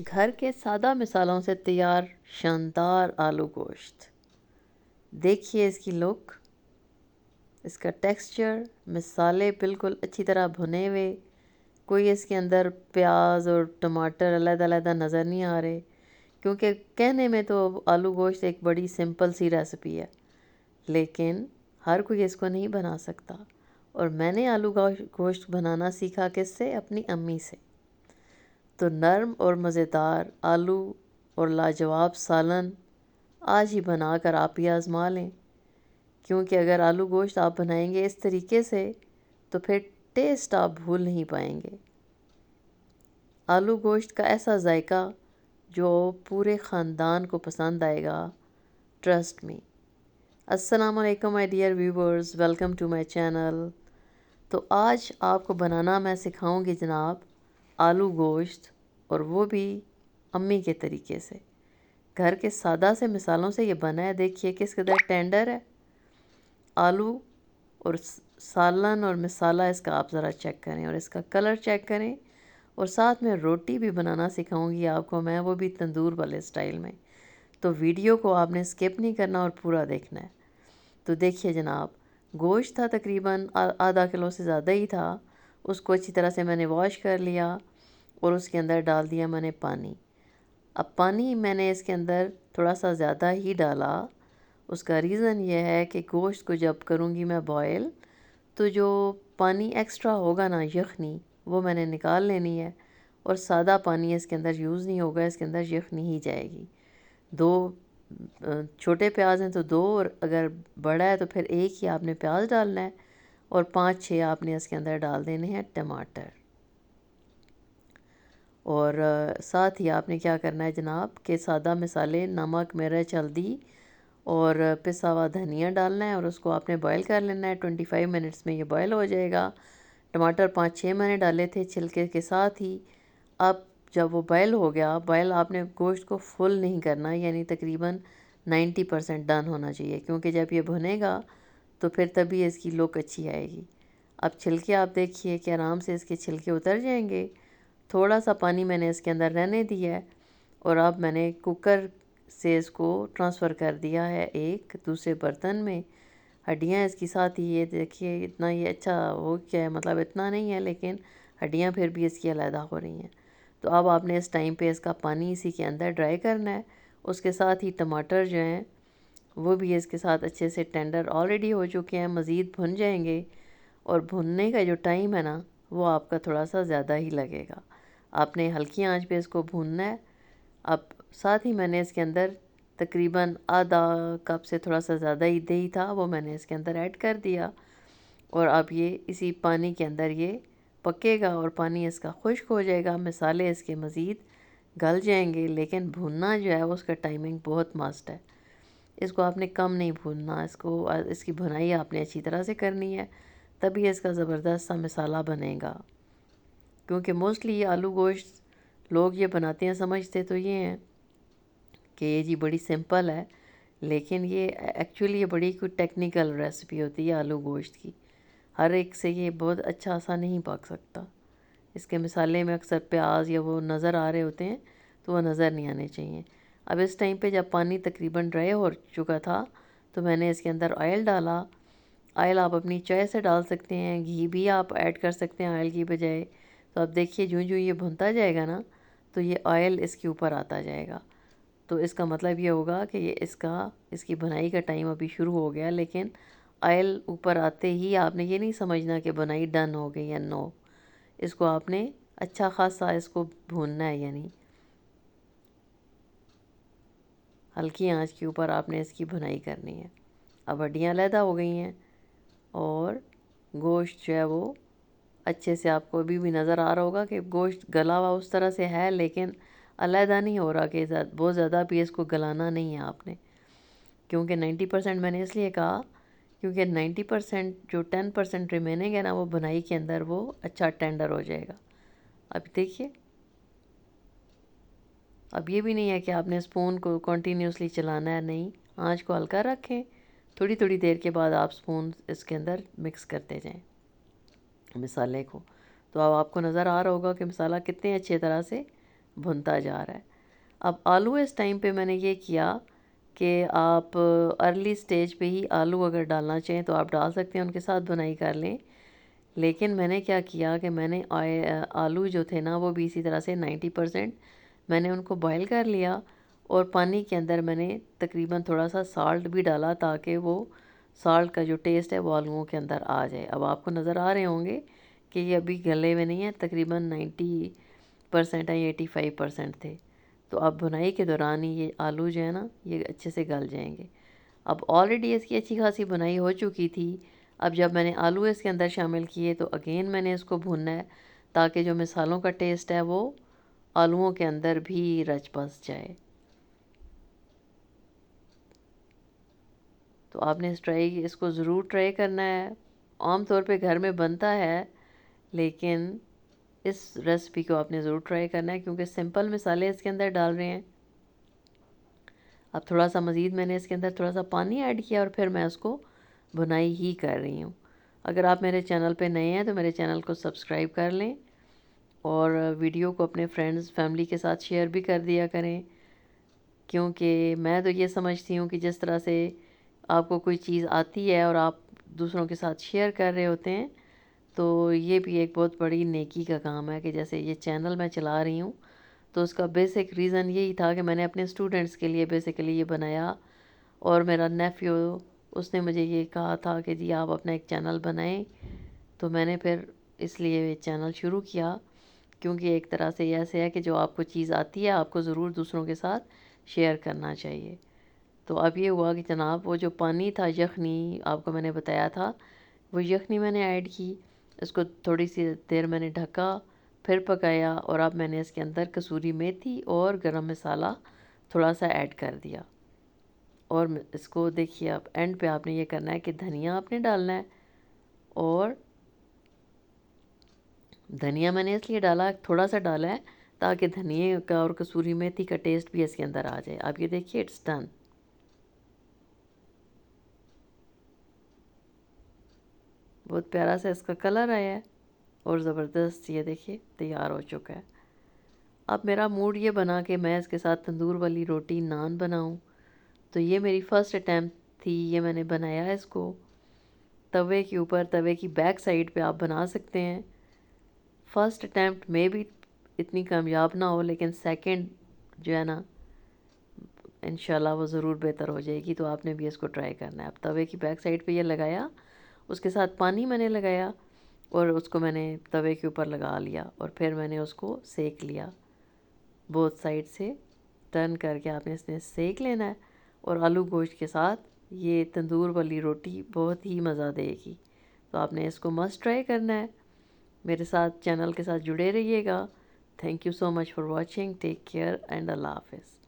घर के सादा मिसालों से तैयार शानदार आलू गोश्त। देखिए इसकी लुक, इसका टेक्सचर, मिसाले बिल्कुल अच्छी तरह भुने हुए, कोई इसके अंदर प्याज और टमाटर अलग-अलग नज़र नहीं आ रहे। क्योंकि कहने में तो आलू गोश्त एक बड़ी सिंपल सी रेसिपी है, लेकिन हर कोई इसको नहीं बना सकता। और मैंने आलू गोश्त बनाना सीखा किससे? अपनी अम्मी से। तो नरम और मज़ेदार आलू और लाजवाब सालन आज ही बनाकर आप ही आज़मा लें। क्योंकि अगर आलू गोश्त आप बनाएंगे इस तरीके से तो फिर टेस्ट आप भूल नहीं पाएंगे। आलू गोश्त का ऐसा जायका जो पूरे ख़ानदान को पसंद आएगा, ट्रस्ट मी। अस्सलाम वालेकुम my dear viewers, welcome to my channel. तो आज आपको बनाना मैं सिखाऊंगी जनाब आलू गोश्त, और वो भी अम्मी के तरीके से। घर के सादा से मिसालों से ये बना है। देखिए किस कदर टेंडर है आलू, और सालन और मिसाला इसका आप ज़रा चेक करें और इसका कलर चेक करें। और साथ में रोटी भी बनाना सिखाऊंगी आपको मैं, वो भी तंदूर वाले स्टाइल में। तो वीडियो को आपने स्किप नहीं करना और पूरा देखना है। तो देखिए जनाब, गोश्त था तकरीबन आधा किलो से ज़्यादा ही था। उसको अच्छी तरह से मैंने वॉश कर लिया और उसके अंदर डाल दिया मैंने पानी। अब पानी मैंने इसके अंदर थोड़ा सा ज़्यादा ही डाला। उसका रीज़न ये है कि गोश्त को जब करूँगी मैं बॉयल, तो जो पानी एक्स्ट्रा होगा ना, यखनी, वो मैंने निकाल लेनी है। और सादा पानी इसके अंदर यूज़ नहीं होगा, इसके अंदर यखनी ही जाएगी। दो छोटे प्याज हैं तो दो, और अगर बड़ा है तो फिर एक ही आपने प्याज डालना है। और 5-6 आपने इसके अंदर डाल देने हैं टमाटर। और साथ ही आपने क्या करना है जनाब कि सादा मसाले, नमक, मिर्च, हल्दी और पिसा हुआ धनिया डालना है, और उसको आपने बॉयल कर लेना है। 25 मिनट्स में ये बॉयल हो जाएगा। टमाटर 5-6 मैंने डाले थे छिलके के साथ ही। अब जब वो बॉयल हो गया, बॉयल आपने गोश्त को फुल नहीं करना, यानी तकरीबन 90% डन होना चाहिए, क्योंकि जब ये भुनेगा तो फिर तभी इसकी लुक अच्छी आएगी। अब छिलके आप देखिए कि आराम से इसके छिलके उतर जाएंगे। थोड़ा सा पानी मैंने इसके अंदर रहने दिया है, और अब मैंने कुकर से इसको ट्रांसफ़र कर दिया है एक दूसरे बर्तन में। हड्डियाँ इसकी साथ ही, ये देखिए इतना ये अच्छा हो गया है, मतलब इतना नहीं है लेकिन हड्डियाँ फिर भी इसकी अलहदा हो रही हैं। तो अब आपने इस टाइम पे इसका पानी इसी के अंदर ड्राई करना है। उसके साथ ही टमाटर जो हैं वो भी इसके साथ अच्छे से टेंडर ऑलरेडी हो चुके हैं, मज़ीद भुन जाएंगे। और भुनने का जो टाइम है ना, वो आपका थोड़ा सा ज़्यादा ही लगेगा। आपने हल्की आंच पे इसको भूनना है। अब साथ ही मैंने इसके अंदर तकरीबन आधा कप से थोड़ा सा ज़्यादा ही दही था, वो मैंने इसके अंदर ऐड कर दिया। और अब ये इसी पानी के अंदर ये पकेगा और पानी इसका खुश्क हो जाएगा, मसाले इसके मज़ीद गल जाएंगे। लेकिन भुनना जो है उसका टाइमिंग बहुत मस्ट है। इसको आपने कम नहीं भूनना, इसकी भुनाई आपने अच्छी तरह से करनी है, तभी इसका ज़बरदस्त सा मसाला बनेगा। क्योंकि मोस्टली ये आलू गोश्त लोग ये बनाते हैं, समझते तो ये हैं कि ये जी बड़ी सिंपल है, लेकिन ये एक्चुअली ये बड़ी कोई टेक्निकल रेसिपी होती है आलू गोश्त की। हर एक से ये बहुत अच्छा सा नहीं पक सकता। इसके मसाले में अक्सर प्याज या वो नज़र आ रहे होते हैं, तो वो नज़र नहीं आने चाहिए। अब इस टाइम पे जब पानी तकरीबन ड्राई हो चुका था, तो मैंने इसके अंदर ऑयल डाला। ऑयल आप अपनी चॉइस से डाल सकते हैं, घी भी आप ऐड कर सकते हैं ऑयल की बजाय। तो अब देखिए जो जो ये भुनता जाएगा ना, तो ये ऑयल इसके ऊपर आता जाएगा। तो इसका मतलब ये होगा कि ये इसकी भुनाई का टाइम अभी शुरू हो गया। लेकिन ऑयल ऊपर आते ही आपने ये नहीं समझना कि भुनाई डन हो गई या नो। इसको आपने अच्छा खासा इसको भूनना है, यानी हल्की आंच के ऊपर आपने इसकी भुनाई करनी है। अब हड्डियाँ अलहदा हो गई हैं और गोश्त जो है वो अच्छे से, आपको अभी भी नज़र आ रहा होगा कि गोश्त गला हुआ उस तरह से है, लेकिन अलहदा नहीं हो रहा कि बहुत ज़्यादा भी इसको गलाना नहीं है आपने। क्योंकि 90% मैंने इसलिए कहा क्योंकि 90% जो 10% रिमेनिंग है ना, वो भुनाई के अंदर वो अच्छा टेंडर हो जाएगा। अब देखिए, अब ये भी नहीं है कि आपने स्पून को कंटिन्यूसली चलाना है, नहीं, आंच को हल्का रखें। थोड़ी थोड़ी देर के बाद आप स्पून इसके अंदर मिक्स करते जाएं मसाले को। तो अब आपको नज़र आ रहा होगा कि मसाला कितने अच्छे तरह से भुनता जा रहा है। अब आलू इस टाइम पे मैंने ये किया कि आप अर्ली स्टेज पे ही आलू अगर डालना चाहें तो आप डाल सकते हैं, उनके साथ बुनाई कर लें। लेकिन मैंने क्या किया कि मैंने आलू जो थे ना वो भी इसी तरह से 90% मैंने उनको बॉईल कर लिया, और पानी के अंदर मैंने तकरीबन थोड़ा सा साल्ट भी डाला ताकि वो साल्ट का जो टेस्ट है वो आलूओं के अंदर आ जाए। अब आपको नज़र आ रहे होंगे कि ये अभी गले में नहीं है, तकरीबन 90% है, 85% थे। तो अब बुनाई के दौरान ही ये आलू जो है ना ये अच्छे से गल जाएंगे। अब ऑलरेडी इसकी अच्छी खासी बुनाई हो चुकी थी। अब जब मैंने आलू इसके अंदर शामिल किए तो अगेन मैंने इसको भूनना है ताकि जो मसालों का टेस्ट है वो आलूओं के अंदर भी रच बस जाए। तो आपने इसको ज़रूर ट्राई करना है। आम तौर पे घर में बनता है, लेकिन इस रेसिपी को आपने ज़रूर ट्राई करना है क्योंकि सिंपल मसाले इसके अंदर डाल रहे हैं। अब थोड़ा सा मज़ीद मैंने इसके अंदर थोड़ा सा पानी ऐड किया और फिर मैं उसको बुनाई ही कर रही हूँ। अगर आप मेरे चैनल पे नए हैं तो मेरे चैनल को सब्सक्राइब कर लें और वीडियो को अपने फ्रेंड्स फैमिली के साथ शेयर भी कर दिया करें, क्योंकि मैं तो ये समझती हूँ कि जिस तरह से आपको कोई चीज़ आती है और आप दूसरों के साथ शेयर कर रहे होते हैं तो ये भी एक बहुत बड़ी नेकी का काम है। कि जैसे ये चैनल मैं चला रही हूँ तो उसका बेसिक रीज़न यही था कि मैंने अपने स्टूडेंट्स के लिए बेसिकली ये बनाया, और मेरा नेफ्यू उसने मुझे ये कहा था कि जी आप अपना एक चैनल बनाएं। तो मैंने फिर इसलिए ये चैनल शुरू किया, क्योंकि एक तरह से ये ऐसे है कि जो आपको चीज़ आती है आपको ज़रूर दूसरों के साथ शेयर करना चाहिए। तो अब ये हुआ कि जनाब वो जो पानी था यखनी आपको मैंने बताया था, वो यखनी मैंने ऐड की। इसको थोड़ी सी देर मैंने ढका, फिर पकाया, और अब मैंने इसके अंदर कसूरी मेथी और गरम मसाला थोड़ा सा ऐड कर दिया। और इसको देखिए, अब एंड पे आपने ये करना है कि धनिया आपने डालना है। और धनिया मैंने इसलिए डाला, थोड़ा सा डाला है ताकि धनिए का और कसूरी मेथी का टेस्ट भी इसके अंदर आ जाए। आप ये देखिए, इट्स डन। बहुत प्यारा सा इसका कलर आया है और ज़बरदस्त ये देखिए तैयार हो चुका है। अब मेरा मूड ये बना कि मैं इसके साथ तंदूर वाली रोटी नान बनाऊं। तो ये मेरी फ़र्स्ट अटैम्प्ट थी, ये मैंने बनाया इसको तवे के ऊपर। तवे की बैक साइड पे आप बना सकते हैं। फ़र्स्ट अटैम्प्ट में भी इतनी कामयाब ना हो, लेकिन सेकंड जो है ना इंशाल्लाह वो ज़रूर बेहतर हो जाएगी। तो आपने भी इसको ट्राई करना है। अब तवे की बैक साइड पे ये लगाया, उसके साथ पानी मैंने लगाया और उसको मैंने तवे के ऊपर लगा लिया, और फिर मैंने उसको सेक लिया बोथ साइड से। टर्न करके आपने इसमें सेक लेना है, और आलू गोश्त के साथ ये तंदूर वाली रोटी बहुत ही मज़ा देगी। तो आपने इसको मस्ट ट्राई करना है। मेरे साथ चैनल के साथ जुड़े रहिएगा। Thank you so much for watching. Take care and अल्लाह हाफिज़।